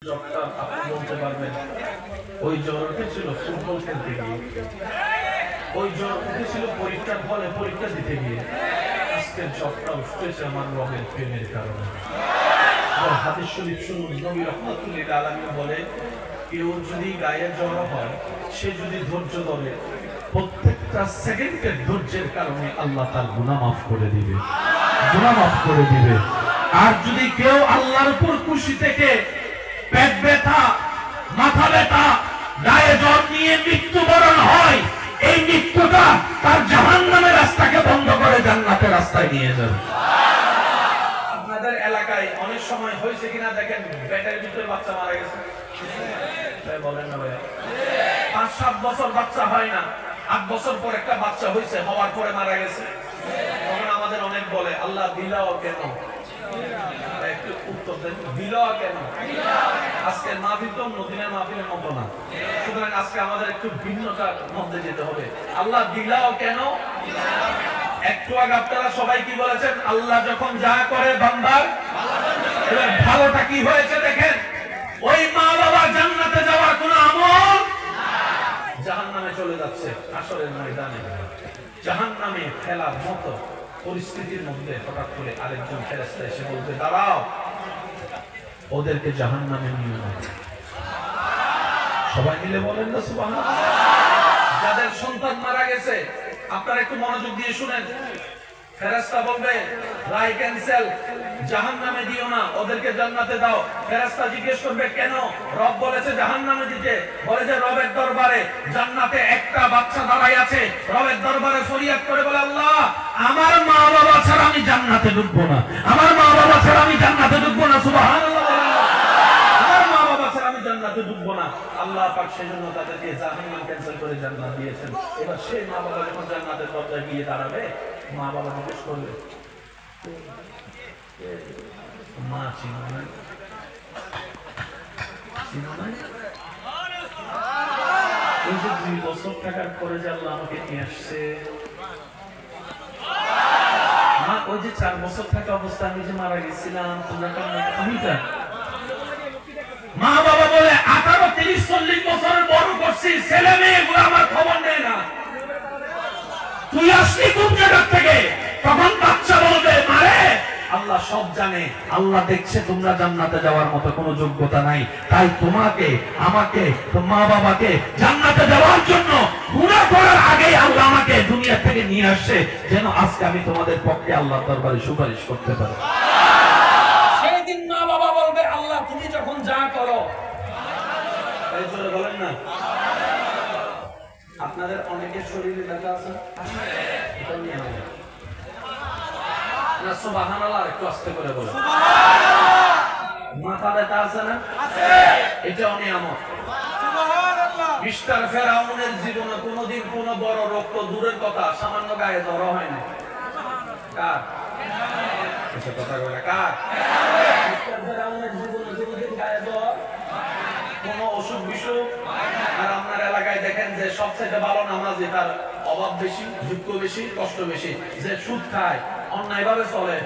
জ্বরটা আপনি বলতে পারবেন ওই জ্বর উঠেছিল ফুটবল খেলতে গিয়ে, ওই জ্বর উঠেছিল পরীক্ষার ফলে পরীক্ষা দিতে গিয়ে। আজকের জ্বরটা উঠতেছে আমার রবের প্রেমের কারণে। হাদিস শরীফ শুনুন, নবী রাহমাতুল্লিল আলামিন বলে, কেউ যদি গায়ে জ্বর হয়, সে যদি ধৈর্য ধরে, প্রত্যেকটা সেকেন্ডের ধৈর্যের কারণে আল্লাহ তার গুনাহ মাফ করে দিবে, গুনাহ মাফ করে দিবে। আর যদি কেউ আল্লাহর উপর খুশি থেকে পেট ব্যথা, মাথা ব্যথা, গায়ে জ্বর নিয়ে মৃত্যুবরণ হয়, এই মৃত্যুটা তার জাহান্নামের রাস্তাকে বন্ধ করে জান্নাতের রাস্তায় নিয়ে যাবে। আপনাদের এলাকায় অনেক সময় হয়েছে কিনা দেখেন, পেটের ভিতরে বাচ্চা মারা গেছে, বলেন না ভাইয়া? 5-7 বছর বাচ্চা হয় না, 8 বছর পর একটা বাচ্চা হয়েছে, হওয়ার পরে মারা গেছে। তখন আমাদের অনেক বলে, আল্লাহ দিলাও কেন? একটু উত্তর দেন, দিলাও কেন? আজকের মাহফিল তো মদিনার মাহফিলের মতো না, সুতরাং আজকে আমাদের একটু ভিন্নতার মধ্যে যেতে হবে। আল্লাহ দিলাও কেন? একটু আগে আপনারা সবাই কি বলেছেন? আল্লাহ যখন যা করে বান্দার এবার ভালোটা কি হয়েছে দেখেন। ওই মা বাবা জান্নাতে যাওয়ার কোন আমল জাহান্নামে চলে যাচ্ছে। আসরের ময়দানে জাহান্নামে ফেলার মতো পরিস্থিতির মধ্যে হঠাৎ করে আরেকজন ফেরেশতা এসে বলতে, দাঁড়াও, ওদেরকে জাহান্নামে নিয়ে নাও। সবাই মিলে বলেন না সুবহানাল্লাহ। যাদের সন্তান মারা গেছে, আপনারা একটু মনোযোগ দিয়ে শুনেন। ফেরেশতা বলবে, রায় ক্যান্সেল, জাহান্নামে দিও না, ওদেরকে জান্নাতে দাও। ফেরেশতা জিজ্ঞেস করবে, কেন? রব বলেছে জাহান্নামে দিতে। বলে যে রবের দরবারে জান্নাতে একটা বাচ্চা দাঁড়াই আছে, রবের দরবারে ফরিয়াদ করে বলে, আল্লাহ, আমার মা বাবা ছাড়া আমি জান্নাতে ঢুকবো না, আমার মা বাবা ছাড়া আমি জান্নাতে ঢুকবো না। সুবহানাল্লাহ। আমার মা বাবা ছাড়া আমি জান্নাতে ঢুকবো না। আল্লাহ পাক সেজন্য তাদেরকে জাহান্নাম ক্যান্সেল করে জান্নাত দিয়েছেন। এবার সেই মা বাবা যখন জান্নাতের দরজায় গিয়ে দাঁড়াবে, মা বাবা জিজ্ঞেস করবে, মা চিনো না? চিনো না? ওই যে 2 বছর থাকার পরে যে আল্লাহ আমাকে নিয়ে আসছে, মা ওই যে 4 বছর থাকা অবস্থা আমি যে মারা গেছিলাম, তোমরা আমি জান। মা বাবা বলে, 18, 30, 40 বছর বড় করছি, ছেলে মেয়েগুলো আমার খবর নেয় না, তুই আসলি কোন জায়গা থেকে? তখন বাচ্চা বলবে, মারে আল্লাহ সব জানে, আল্লাহ দেখছে তোমরা জান্নাতে যাওয়ার মতো কোনো যোগ্যতা নাই, তাই তোমাকে, আমাকে, মা বাবাকে জান্নাতে যাওয়ার জন্য গুনাহ করার আগে আল্লাহ আমাকে দুনিয়া থেকে নিয়ে আসছে, যেন আজকে আমি তোমাদের পক্ষে আল্লাহর দরবারে সুপারিশ করতে পারি। সেই দিন মা বাবা বলবে, আল্লাহ তুমি যখন যা করো, এই জন্য বলেন না। আপনাদের অনেকের শরীরে ব্যথা আছে, এটা নিয়ে হবে না। সুবহানাল্লাহ, একটু আস্তে করে বলেন। মাথা ব্যথা আছে না? এটা অনিয়ামত। মিস্টার ফেরাউনের জীবনে কোনোদিন কোনো বড় রোগ তো দূরের কথা, সামান্য গায়ে জ্বর হয় না। কার কথা বলে? কার? মিস্টার ফেরাউনের জীবনে কোনোদিন গায়ে জ্বর, কোনো অসুখ বিসুখ। আর আপনার এলাকায় দেখেন যে সবচেয়ে ভালো নামাজি, তার অভাব বেশি, দুঃখ বেশি, কষ্ট বেশি। যে সুদ খায়, অন্যায় ভাবে চলে,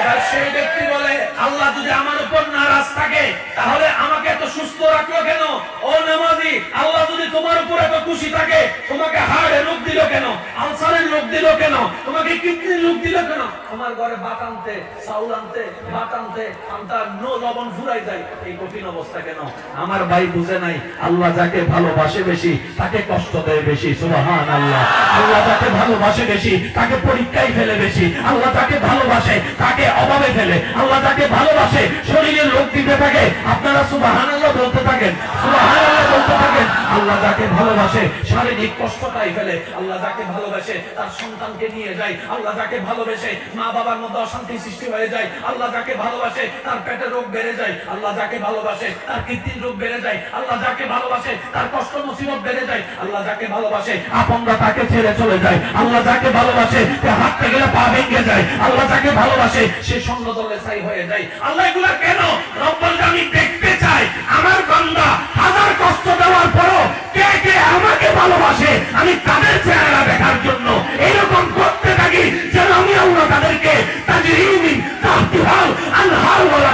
এবার সেই ব্যক্তি বলে, আল্লাহ যদি আমার উপর নারাজ থাকে তাহলে আমাকে এত সুস্থ রাখলো কেন? ও নামাজি, আল্লাহ যদি তোমার উপর এত খুশি থাকে, তোমাকে হাড়ের রোগ দিল কেন? আলসারের রোগ দিল কেন? তোমাকে কিডনির রোগ দিল কেন? তোমার ঘরে ভাত আনতে, চাউল আনতে, ভাত আনতে আনতার নো লবণ ফুরাই যায়, এই কঠিন অবস্থা কেন? আমার ভাই বুঝে নাই, আল্লাহ যাকে ভালোবাসে বেশি তাকে কষ্ট দেয় বেশি। সুবহানাল্লাহ। আল্লাহ যাকে ভালোবাসে বেশি তাকে পরীক্ষায় ফেলে বেশি। আল্লাহ যাকে ভালোবাসে তাকে অভাবে ফেলে। আল্লাহ যাকে ভালোবাসে শরীরে রোগ দিতে থাকে। আপনারা সুবহানাল্লাহ বলতে থাকেন, সুবহানাল্লাহ বলতে থাকেন। আল্লাহ যাকে ভালোবাসে শারীরিক কষ্টটাই ফেলে। আল্লাহ যাকে ভালোবাসে তার সন্তানকে নিয়ে যায়। আল্লাহ যাকে ভালোবাসে মা বাবার মধ্যে অশান্তি সৃষ্টি হয়ে যায়। আল্লাহ যাকে ভালোবাসে তার পেটের রোগ বেড়ে যায়। আল্লাহ যাকে ভালোবাসে তার কিডনির রোগ বেড়ে যায়। আল্লাহ যাকে ভালোবাসে তার কষ্ট মুসিবত বেড়ে যায়। আল্লাহ যাকে ভালোবাসে আপনরা তাকে ছেড়ে চলে যায়। আল্লাহ যাকে ভালোবাসে সে হাঁটতে গেলে পা ভেঙে যায়। আল্লাহ যাকে ভালোবাসে সে সৈন্য দলে ছাই হয়ে যায়। আল্লাহ এগুলা কেন? রব্বুল আমি দেখতে চাই আমার বান্দা হাজার কষ্ট দেওয়ার পরও কে কে আমাকে ভালোবাসে, আমি তাদের চেহারা দেখার জন্য এরকম করতে থাকি যেন আমি আল্লাহ তাদেরকে তাজরিমিন তাহতিহাল আনহার ওয়ালা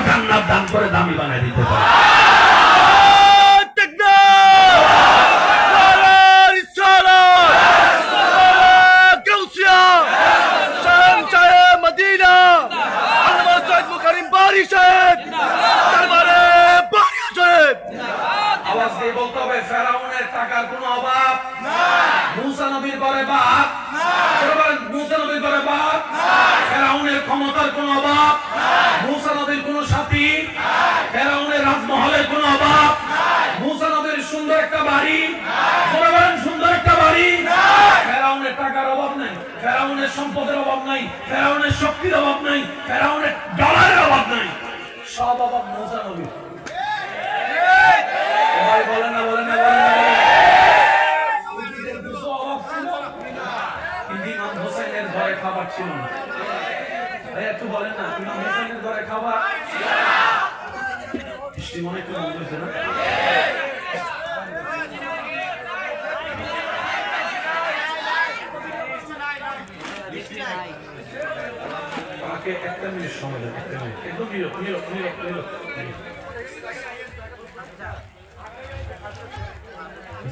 দামি বানায় দিতে পারে। আওয়াজ দিয়ে বলতে হবে, ফেরাউনের টাকার কোনো অভাব মুসা নবীর ঘরে বাপ, মুসা নবীর ঘরে বাপ, ফেরাউনের ক্ষমতার কোনো অভাব, মুসা নবীর কোনো সাথী, ফেরাউনের রাজমহলের কোনো অভাব, মুসা নবীর সুন্দর একটা বাড়ি, সুন্দর একটা বাড়ি, ফেরাউনের টাকার অভাব নাই, ফেরাউনের সম্পদের অভাব নাই, ফেরাউনের শক্তির অভাব নাই, ফেরাউনের ডলারের অভাব নাই, সব অভাব মুসা নবীর। বলেন না, বলেন না, বলেন না। অভাব ছিল, কিন্তু ইমাম হোসেনের ঘরে খাবার ছিল না। ভাই একটু বলেন না, ইমাম হোসেনের ঘরে খাবার বৃষ্টি মনে একটু মন হয়েছে না? আমাকে একটা মিনিট সময় দেন, একটা মিনিট, একদম নীরব নীরব নীরব নীরব।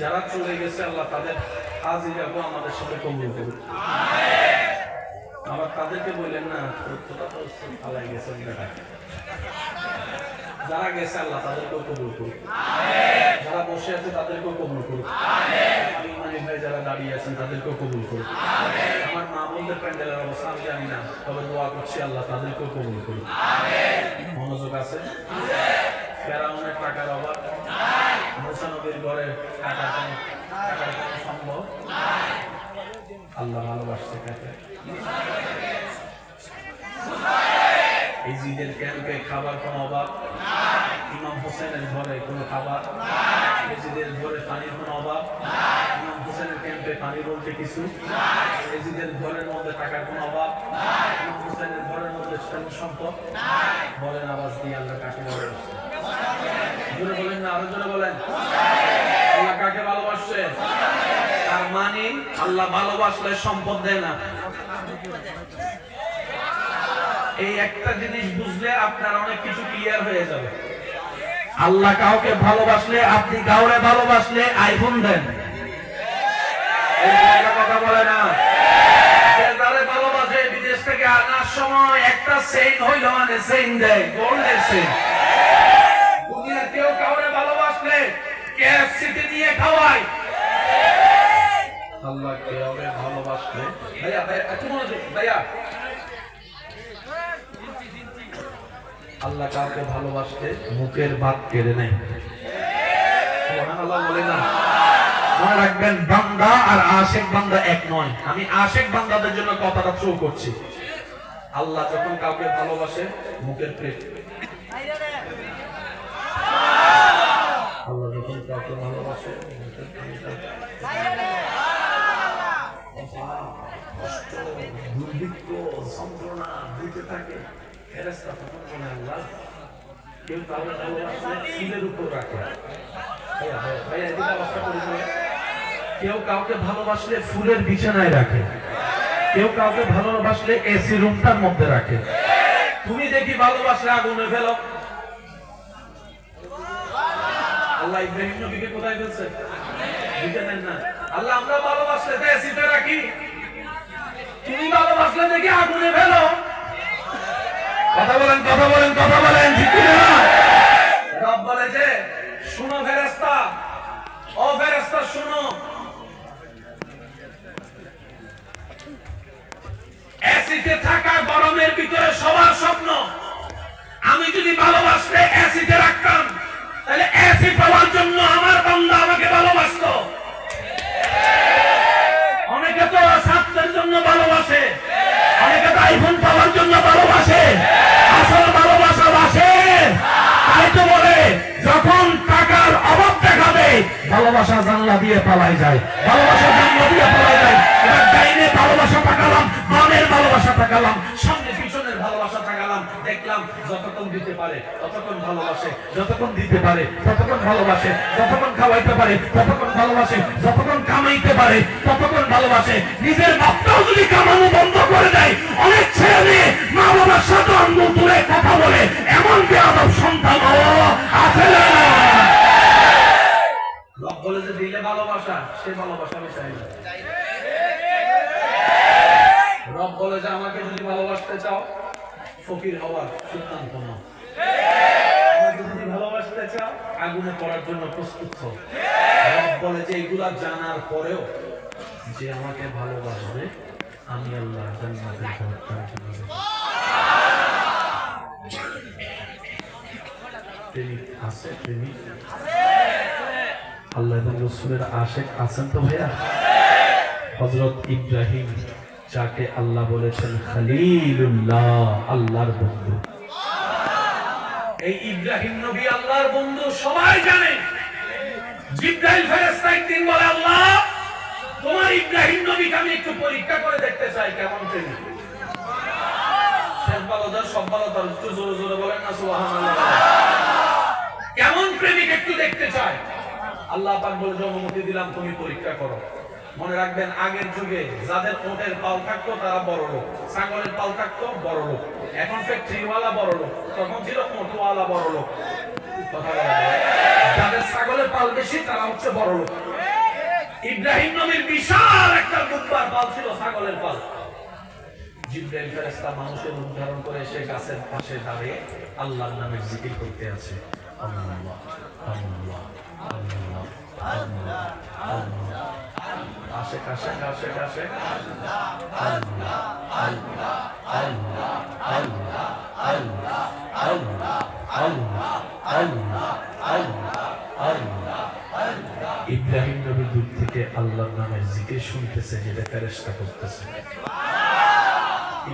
যারা চলে গেছে আল্লাহ তাদের হাজিরাকে আমাদের সাথে কবুল করুন। আবার তাদেরকে বললেন না পালাই গেছে, যারা গেছে আল্লাহ তাদেরকেও কবুল করুন, যারা বসে আছে তাদেরকেও কবুল করুন, ইমানি ভাই যারা দাঁড়িয়ে আছেন তাদেরকেও কবুল করুন। আমার মা বোনদের প্যান্ডেলের অবস্থা আমি জানি না, তবে দোয়া করছি আল্লাহ তাদেরকেও কবুল করুন। মনোযোগ আছে? ফেরাউনের টাকার অভাব, মুসা নবীর ঘরে টাকার কোনো সম্ভব, আল্লাহ ভালোবাসছে কাকে। এই ঈদের ক্যাম্পে খাবার কোনো অভাব, ইমাম হোসেনের ঘরে কোনো খাবার, ঈদের ঘরে পানির কোনো অভাব, ইমাম হোসেনের ক্যাম্পে পানি বলতে কিছু, ঈদের ঘরের মধ্যে টাকার কোনো অভাব, ইমাম হোসেনের ঘরের মধ্যে সম্পদ। বলেন আওয়াজ দিয়ে আল্লাহ কাকে ভালোবাসছে? জোরে বলেন না, আরো জোরে বলেন। আল্লাহ কাকে ভালোবাসছে? তার মানে আল্লাহ ভালোবাসলে সম্পদ দেয় না। এই একটা জিনিস বুঝলে আপনার অনেক কিছু ক্লিয়ার হয়ে যাবে। আল্লাহ কাউকে ভালোবাসলে, আপনি কাউরে ভালোবাসলে আইফোন দেন, কথা বলে না। যারা ভালোবাসে বিদেশ থেকে আনার সময় একটা চেইন হইল মানে চেইন দেয়, গোল্ডের চেইন। দুনিয়ার কেউ কাউরে ভালোবাসলে কেএফসিতে নিয়ে খাওয়ায়। আল্লাহ কাউকে ভালোবাসলে, ভাইয়া ভাইয়া একটু মনোযোগ, ভাইয়া আল্লাহ কাউকে ভালোবাসতে মুখের ভাত কেড়ে নেয়। সুবহানাল্লাহ বলে না। মনে রাখবেন, বান্দা আর আশিক বান্দা এক নয়। আমি আশিক বান্দাদের জন্য কথাটা শো করছি। আল্লাহ যখন কাউকে ভালোবাসে মুখের প্রেম, আল্লাহ যখন কাউকে ভালোবাসে মুখের কষ্ট, দুর্ভিক্ষ, যন্ত্রণা দিতে থাকে। কেউ কাউকে ভালোবাসলে ফুলের উপর রাখে। কেউ কাউকে ভালোবাসলে ফুলের বিছানায় রাখে, কেউ কাউকে ভালোবাসলে এসি রুমটার মধ্যে রাখে। তুমি দেখি ভালোবাসলে আগুনে ফেলো। আল্লাহ ইব্রাহিম নবীকে কোথায় ফেলছে? বুঝেন না? আল্লাহ আমরা ভালোবাসলে তো এসিতে রাখি, তুমি ভালোবাসলে দেখি আগুনে ফেলো। কথা বলেন, কথা বলেন, কথা বলেন, ঠিক না? রব বলে যে শুনো ফেরেশতা, ও ফেরেশতা শুনো, এসিতে থাকা গরমের ভিতরে সবার স্বপ্ন। আমি যদি ভালোবাসলে এসিতে রাখতাম, তাহলে এসি পাওয়ার জন্য আমার বান্দা আমাকে ভালোবাসতো। অনেকে তো ছাত্রের জন্য ভালোবাসে, অনেকে তো আইফোন পাওয়ার জন্য ভালোবাসে। আসল ভালোবাসা বাসে, তাই তো বলে যখন টাকার অভাব দেখাবে ভালোবাসা জানলা দিয়ে পালাই যায়, ভালোবাসা জানলা দিয়ে পালাই যায়। এবার ডাইনে ভালোবাসা তাকালাম, বামের ভালোবাসা তাকালাম, সামনে পিছনের ভালোবাসা তাকালাম, দেখলাম যতক্ষণ দিতে পারে ততক্ষণ ভালোবাসে, যতক্ষণ দিতে পারে ততক্ষণ ভালোবাসে, যতক্ষণ খাওয়াইতে পারে ততক্ষণ ভালোবাসে, যতক্ষণ কামাইতে পারে ততক্ষণ ভালোবাসে। নিজের বাপটাও যদি কামানো বন্ধ করে দেয়, অনেক ছেলে মেয়ে মা বাবার সাথে আঙ্গুল তুলে কথা বলে, এমন বেয়াদব সন্তান সে ভালোবাসা আমি চাই না। রব বলে যে আমাকে যদি ভালোবাসতে চাও ফকির হওয়ার সিদ্ধান্ত নাও, আমাকে যদি ভালোবাসতে চাও আগুনে পড়ার জন্য প্রস্তুত হও। রব বলে যে এগুলা জানার পরেও যে আমাকে ভালোবাসবে আমি আল্লাহ জান্নাতের ঘর তার জন্য দেব। প্রেমিক আছে, প্রেমিক আল্লাহ এবং রাসূলের আশিক আছেন তো ভাইয়া? হযরত ইব্রাহিম যাকে আল্লাহ বলেছেন খলিলুল্লাহ, আল্লাহর বন্ধু। এই ইব্রাহিম নবী আল্লাহর বন্ধু সবাই জানে। জিবরাইল ফেরেশতা একদিন বলে, আল্লাহ তোমার ইব্রাহিম নবীকে আমি একটু পরীক্ষা করে দেখতে চাই কেমন প্রেমিক। শেষ বালদার সব বালদার একটু জোরে জোরে বলেন না সুবহানাল্লাহ। কেমন প্রেমিক একটু দেখতে চাই। আল্লাহ পাক বলে অনুমতি দিলাম, তুমি পরীক্ষা করো। মনে রাখবেন আগের যুগে যাদের ওটের পাল থাকতো তারা বড় লোক, ছাগলের পাল থাকতো বড় লোক। এখন ফ্যাক্টরিওয়ালা বড় লোক, তখন ছিল ওটওয়ালা বড় লোক। যাদের ছাগলের পাল বেশি তারা হচ্ছে বড় লোক। ইব্রাহিম নবীর বিশাল একটা দুব্বার পাল ছিল, ছাগলের পাল। জিবরাইল ফেরেশতা মানুষের রূপ ধারণ করে এসে গাছের পাশে দাঁড়িয়ে আল্লাহর নামের জিকির করতে আছে। আল্লাহ আল্লাহ আল্লাহ আল্লাহ আল্লাহ। আশেক আশেক আশেক আশেক আল্লাহ আল্লাহ আল্লাহ আল্লাহ আল্লাহ আল্লাহ আল্লাহ আল্লাহ আল্লাহ আল্লাহ। ইব্রাহিম নবী দূর থেকে আল্লাহর নামের জিকির শুনতেছে, যেটা ফেরেশতা করতেছে।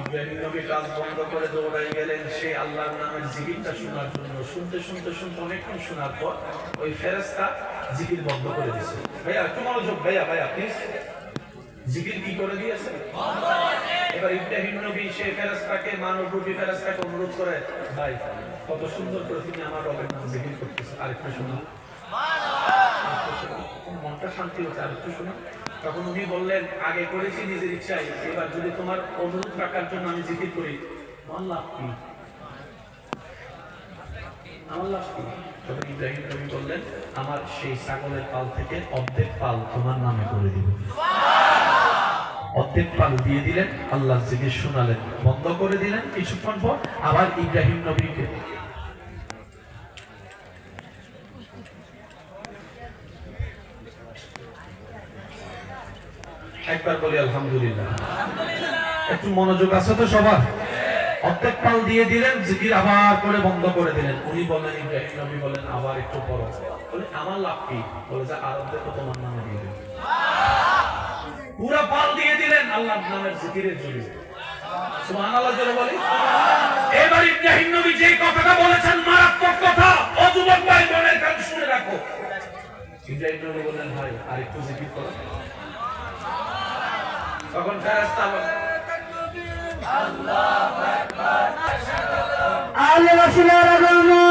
ইব্রাহিম নবী কাজ বন্ধ করে দৌড়াই গেলেন সেই আল্লাহর নামের জিকিরটা শোনার জন্য। শুনতে শুনতে শুনতে অনেকক্ষণ শোনার পর ওই ফেরেশতা জিকির বন্ধ করে দিয়েছে। ভাইয়া একটু মনোযোগ, ভাইয়া ভাইয়া প্লিজ। জিকির কি করে দিয়েছে? এবার ইব্রাহিম নবী সেই ফেরেশতাকে, মানবরূপী ফেরেশতাকে অনুরোধ করে, ভাই কত সুন্দর করে তুমি আমার রবের নাম জিকির করতেছো, আরেকটু শোনো। মনটা শান্তি হচ্ছে, আরেকটু শোনো। তখন উনি বললেন, আগে করেছি নিজের ইচ্ছায়, এবার যদি তোমার অনুরোধ রাখার জন্য আমি জিকির করি আমার লাভ কি? আমার লাভ কি? তখন ইব্রাহিম নবী বললেন, আমার সেই ছাগলের পাল থেকে অর্ধেক পাল তোমার নামে করে দিব। অর্ধেক পাল দিয়ে দিলেন, আল্লাহ জিকির শোনালেন, বন্ধ করে দিলেন। কিছুক্ষণ পর আবার ইব্রাহিম নবীকে একবার বলি আলহামদুলিল্লাহ। একটু মনোযোগ আছে তো সবার? অর্ধেক পাল দিয়ে দিলেন, জিকির আবার করে বন্ধ করে দিলেন। উনি বলেন, ইব্রাহিম নবী বলেন, আবার একটু পড়ো। বলে আমার লাভ কি? বলে যে আর অর্ধেক তোমার নামে দিয়ে দিন। পুরো পাল দিয়ে দিলেন আল্লাহর নামের জিকিরের জন্য। সুবহানাল্লাহ জোরে বলি। এবার ইব্রাহিম নবী যে কথাটা বলেছেন মারাত্মক কথা, ও যুবক ভাই বোনের কান শুনে রাখো। ইব্রাহিম নবী বললেন, ভাই আর একটু জিকির করো। তখন ফেরেশতা আল্লাহু আকবার, আল্লাহু আকবার, আল্লাহু আকবার।